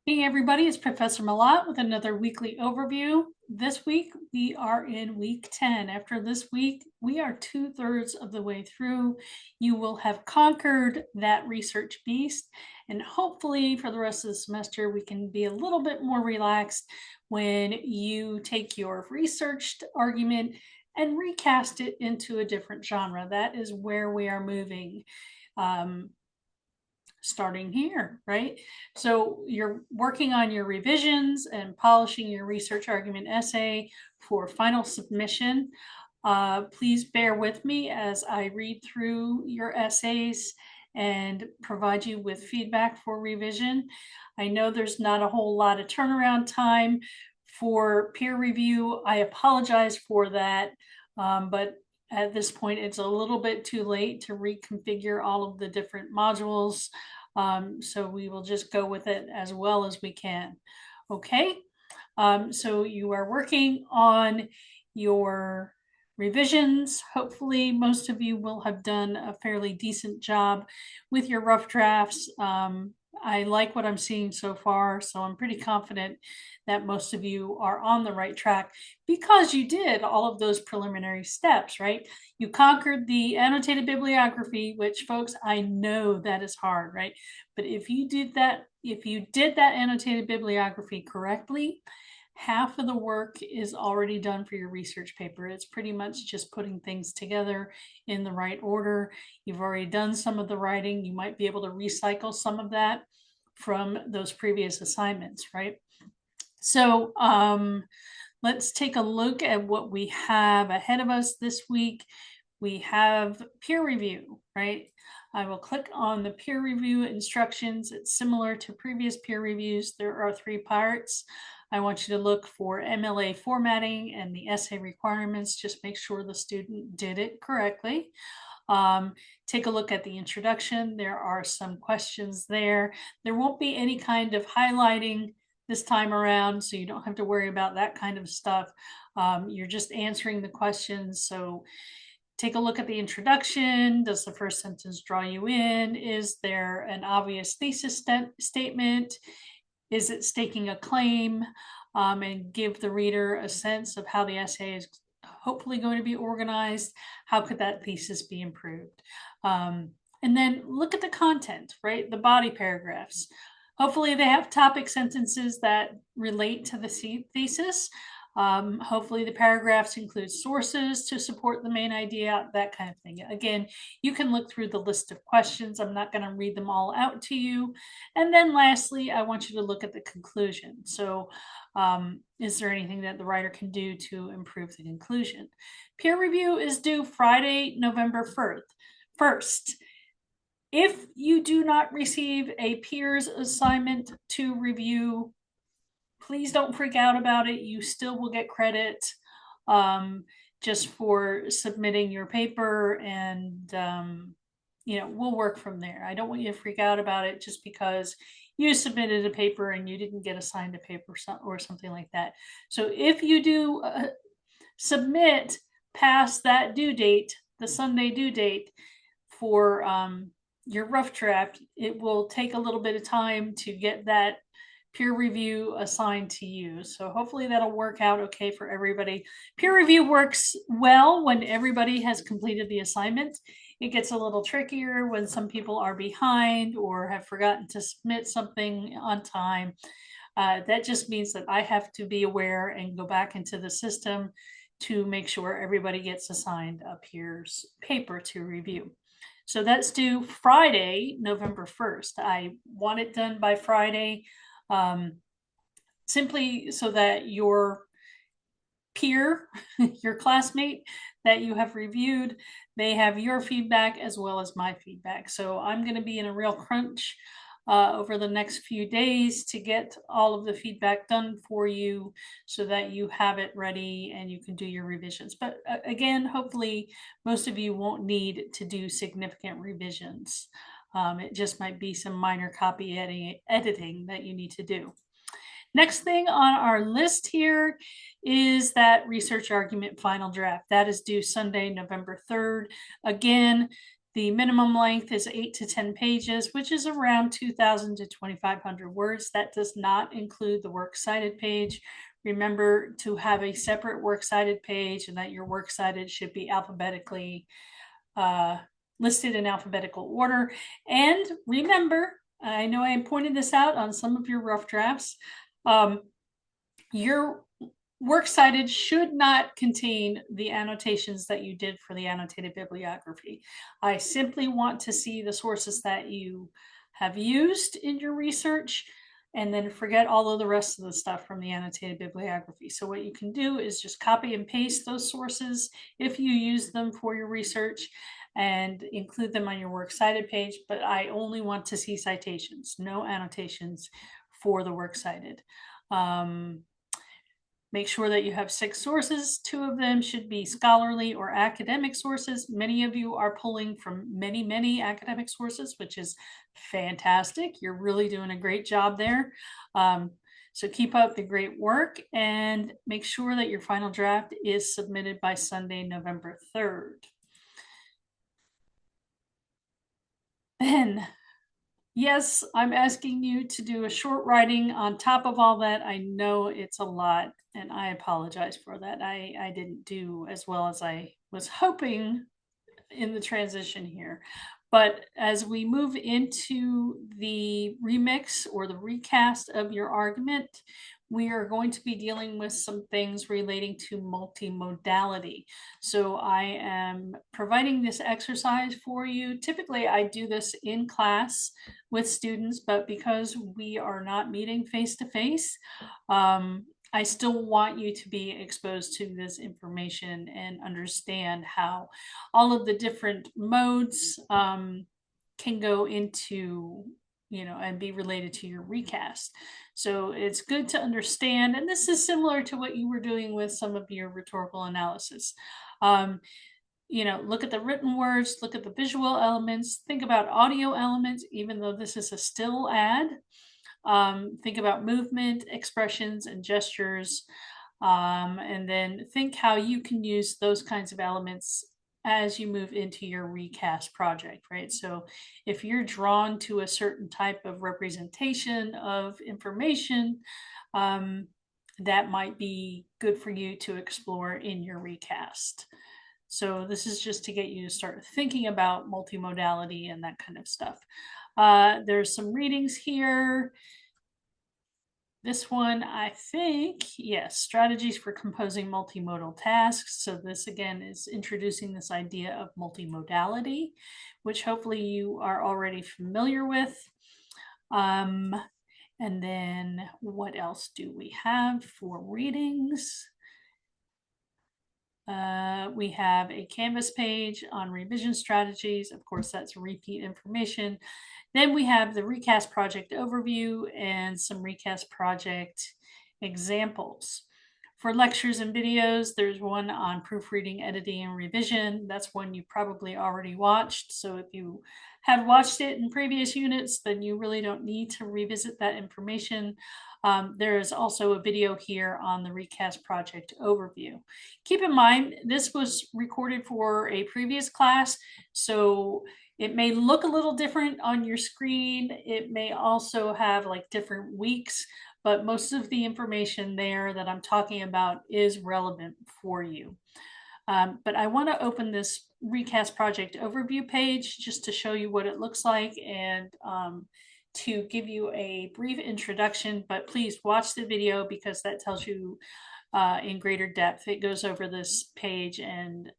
Hey everybody, it's Professor Malat with another weekly overview. This week we are in week 10. After this week, we are 2/3 of the way through. You will have conquered that research beast, and hopefully for the rest of the semester we can be a little bit more relaxed when you take your researched argument and recast it into a different genre. That is where we are moving. Starting here, right? So you're working on your revisions and polishing your research argument essay for final submission. Please bear with me as I read through your essays and provide you with feedback for revision. I know there's not a whole lot of turnaround time for peer review. I apologize for that, but at this point, it's a little bit too late to reconfigure all of the different modules. So we will just go with it as well as we can. Okay, so you are working on your revisions. Hopefully most of you will have done a fairly decent job with your rough drafts. I like what I'm seeing so far, so I'm pretty confident that most of you are on the right track because you did all of those preliminary steps, right? You conquered the annotated bibliography, which folks, I know that is hard, right? But if you did that annotated bibliography correctly, half of the work is already done for your research paper. It's pretty much just putting things together in the right order. You've already done some of the writing. You might be able to recycle some of that from those previous assignments, right? So let's take a look at what we have ahead of us this week. We have peer review, right? I will click on the peer review instructions. It's similar to previous peer reviews. There are 3 parts. I want you to look for MLA formatting and the essay requirements. Just make sure the student did it correctly. Take a look at the introduction. There are some questions there. There won't be any kind of highlighting this time around, so you don't have to worry about that kind of stuff. You're just answering the questions. So take a look at the introduction. Does the first sentence draw you in? Is there an obvious thesis statement? Is it staking a claim? And give the reader a sense of how the essay is hopefully going to be organized. How could that thesis be improved? And then look at the content, right? The body paragraphs. Hopefully they have topic sentences that relate to the thesis. Hopefully the paragraphs include sources to support the main idea, that kind of thing. Again, you can look through the list of questions. I'm not going to read them all out to you. And then lastly, I want you to look at the conclusion. So is there anything that the writer can do to improve the conclusion? Peer review is due Friday, November 1st. If you do not receive a peer's assignment to review, please don't freak out about it. You still will get credit just for submitting your paper, and we'll work from there. I don't want you to freak out about it just because you submitted a paper and you didn't get assigned a paper or something like that. So if you do submit past that due date, the Sunday due date for your rough draft, it will take a little bit of time to get that peer review assigned to you. So hopefully that'll work out okay for everybody. Peer review works well when everybody has completed the assignment. It gets a little trickier when some people are behind or have forgotten to submit something on time. That just means that I have to be aware and go back into the system to make sure everybody gets assigned a peer's paper to review. So that's due Friday, November 1st. I want it done by Friday, simply so that your peer, your classmate that you have reviewed, they have your feedback as well as my feedback. So I'm going to be in a real crunch over the next few days to get all of the feedback done for you so that you have it ready and you can do your revisions. But again, hopefully most of you won't need to do significant revisions. It just might be some minor copy editing that you need to do. Next thing on our list here is that research argument final draft. That is due Sunday, November 3rd. Again, The minimum length is 8 to 10 pages, which is around 2,000 to 2,500 words. That does not include the works cited page. Remember to have a separate works cited page, and that your works cited should be alphabetically listed in alphabetical order. And remember, I know I pointed this out on some of your rough drafts, your works cited should not contain the annotations that you did for the annotated bibliography. I simply want to see the sources that you have used in your research, and then forget all of the rest of the stuff from the annotated bibliography. So what you can do is just copy and paste those sources if you use them for your research, and include them on your works cited page. But I only want to see citations, no annotations for the works cited. Make sure that you have 6 sources. 2 of them should be scholarly or academic sources. Many of you are pulling from many academic sources, which is fantastic. You're really doing a great job there. So keep up the great work, and make sure that your final draft is submitted by Sunday, November 3rd. Then, yes, I'm asking you to do a short writing on top of all that. I know it's a lot, and I apologize for that. I didn't do as well as I was hoping in the transition here. But as we move into the remix or the recast of your argument, we are going to be dealing with some things relating to multimodality. So I am providing this exercise for you. Typically, I do this in class with students, but because we are not meeting face-to-face, I still want you to be exposed to this information and understand how all of the different modes can go into, and be related to your recast. So it's good to understand, and this is similar to what you were doing with some of your rhetorical analysis. Look at the written words, look at the visual elements, think about audio elements, even though this is a still ad. Think about movement, expressions, and gestures, and then think how you can use those kinds of elements as you move into your recast project, right? So if you're drawn to a certain type of representation of information, that might be good for you to explore in your recast. So this is just to get you to start thinking about multimodality and that kind of stuff. There's some readings here. This one, I think, yes, strategies for composing multimodal tasks. So this again is introducing this idea of multimodality, which hopefully you are already familiar with. And then what else do we have for readings? We have a Canvas page on revision strategies. Of course, that's repeat information. Then we have the Recast Project overview and some Recast Project examples. For lectures and videos, there's one on proofreading, editing, and revision. That's one you probably already watched. So if you have watched it in previous units, then you really don't need to revisit that information. There is also a video here on the Recast Project overview. Keep in mind, this was recorded for a previous class, so it may look a little different on your screen. It may also have like different weeks, but most of the information there that I'm talking about is relevant for you. But I want to open this Recast Project overview page just to show you what it looks like and to give you a brief introduction, but please watch the video because that tells you in greater depth. It goes over this page and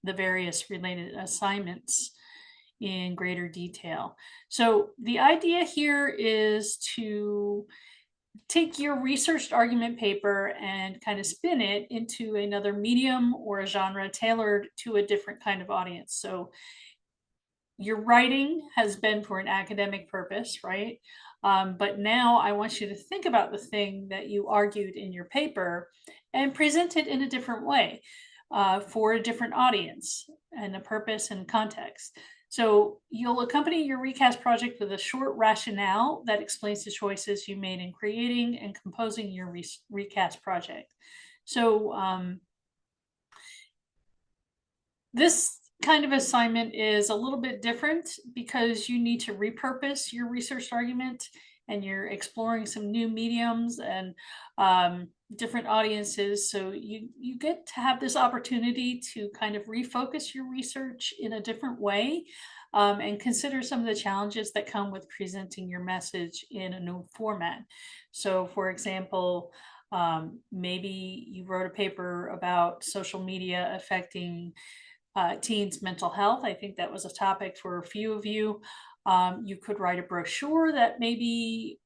the various related assignments in greater detail. So the idea here is to take your researched argument paper and kind of spin it into another medium or a genre tailored to a different kind of audience. So your writing has been for an academic purpose, right? But now I want you to think about the thing that you argued in your paper and present it in a different way for a different audience and a purpose and context. So you'll accompany your recast project with a short rationale that explains the choices you made in creating and composing your recast project. So this kind of assignment is a little bit different because you need to repurpose your research argument and you're exploring some new mediums and different audiences. So you get to have this opportunity to kind of refocus your research in a different way, and consider some of the challenges that come with presenting your message in a new format. So for example, maybe you wrote a paper about social media affecting teens' mental health. I think that was a topic for a few of you. You could write a brochure that maybe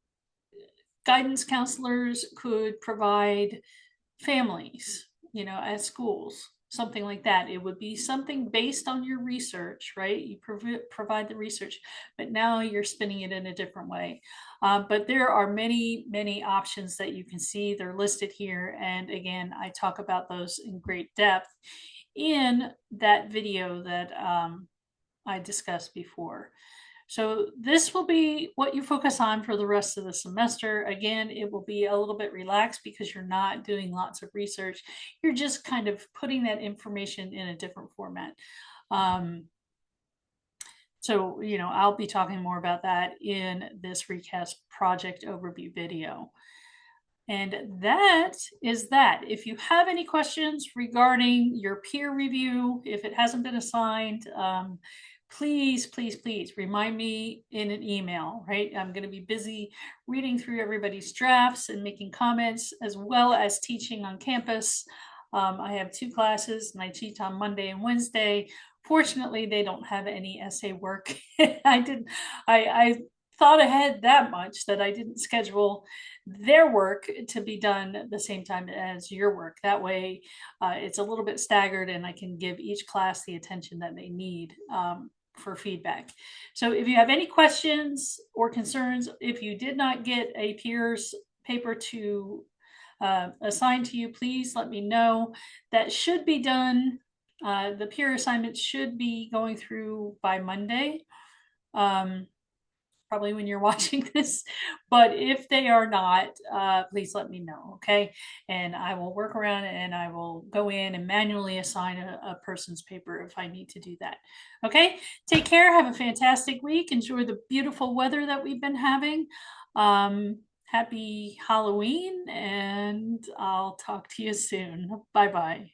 guidance counselors could provide families, at schools, something like that. It would be something based on your research, right? You provide the research, but now you're spinning it in a different way. But there are many, many options that you can see. They're listed here. And again, I talk about those in great depth in that video that I discussed before. So this will be what you focus on for the rest of the semester. Again, it will be a little bit relaxed because you're not doing lots of research. You're just kind of putting that information in a different format. So, I'll be talking more about that in this Recast Project overview video. And that is that. If you have any questions regarding your peer review, if it hasn't been assigned, please, please, please remind me in an email, right? I'm going to be busy reading through everybody's drafts and making comments, as well as teaching on campus. I have 2 classes and I teach on Monday and Wednesday. Fortunately, they don't have any essay work. I thought ahead that much that I didn't schedule their work to be done at the same time as your work. That way, it's a little bit staggered and I can give each class the attention that they need for feedback. So if you have any questions or concerns, if you did not get a peer's paper to assign to you, please let me know. That should be done. The peer assignment should be going through by Monday. Probably when you're watching this, but if they are not, please let me know, okay? And I will work around it and I will go in and manually assign a person's paper if I need to do that. Okay, take care, have a fantastic week, enjoy the beautiful weather that we've been having. Happy Halloween, and I'll talk to you soon. Bye-bye.